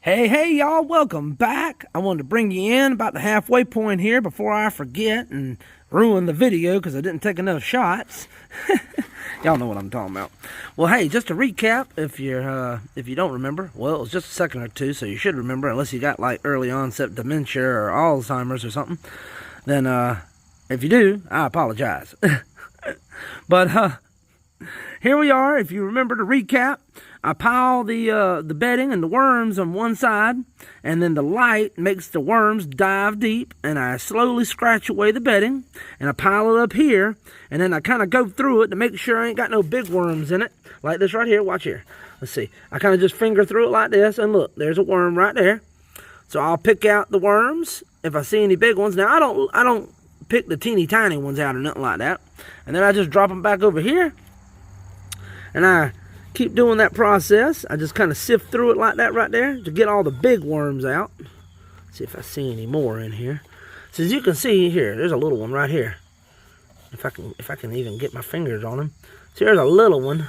Hey, y'all, welcome back. I wanted to bring you in about the halfway point here before I forget and ruin the video because I didn't take enough shots. Y'all know what I'm talking about. Well, hey, just to recap, if you don't remember, well, it was just a second or two, so you should remember, unless you got like early onset dementia or Alzheimer's or something. Then, if you do, I apologize. But here we are. If you remember to recap, I pile the bedding and the worms on one side, and then the light makes the worms dive deep, and I slowly scratch away the bedding, and I pile it up here, and then I kind of go through it to make sure I ain't got no big worms in it, like this right here. Watch here. Let's see. I kind of just finger through it like this, and look, there's a worm right there. So I'll pick out the worms if I see any big ones. Now, I don't pick the teeny tiny ones out or nothing like that, and then I just drop them back over here, and I keep doing that process. I just kind of sift through it like that right there to get all the big worms out. See if I see any more in here. So as you can see here, there's a little one right here. If I can even get my fingers on him. So here's a little one.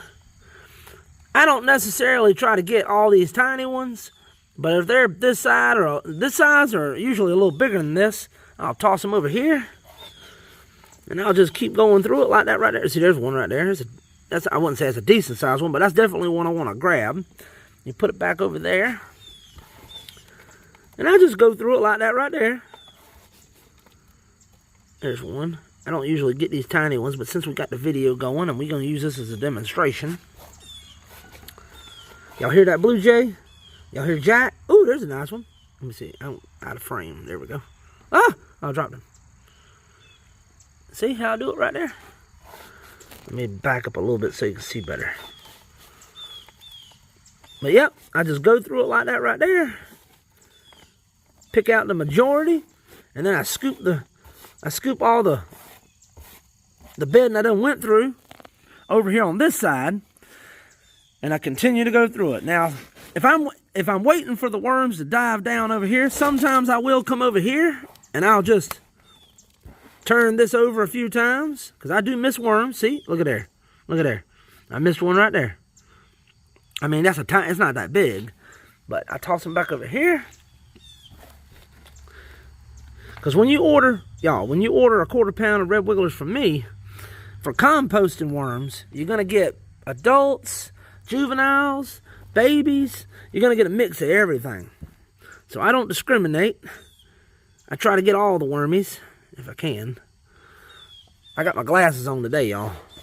I don't necessarily try to get all these tiny ones, but if they're this size or usually a little bigger than this, I'll toss them over here, and I'll just keep going through it like that right there. See, there's one right there. I wouldn't say it's a decent sized one, but that's definitely one I want to grab. You put it back over there, and I just go through it like that right there. There's one. I don't usually get these tiny ones, but since we got the video going, and we're going to use this as a demonstration. Y'all hear that blue jay? Y'all hear Jack? Ooh, there's a nice one. Let me see. I'm out of frame. There we go. Ah! I dropped him. See how I do it right there? Let me back up a little bit so you can see better. But yep, I just go through it like that right there. Pick out the majority, and then I scoop all the bedding I done went through over here on this side, and I continue to go through it. Now, if I'm waiting for the worms to dive down over here, sometimes I will come over here and I'll just turn this over a few times, because I do miss worms. See, look at there. Look at there. I missed one right there. I mean, it's not that big, but I toss them back over here. Because when you order a 1/4 pound of Red Wigglers from me, for composting worms, you're going to get adults, juveniles, babies. You're going to get a mix of everything. So I don't discriminate. I try to get all the wormies if I can. I got my glasses on today, y'all.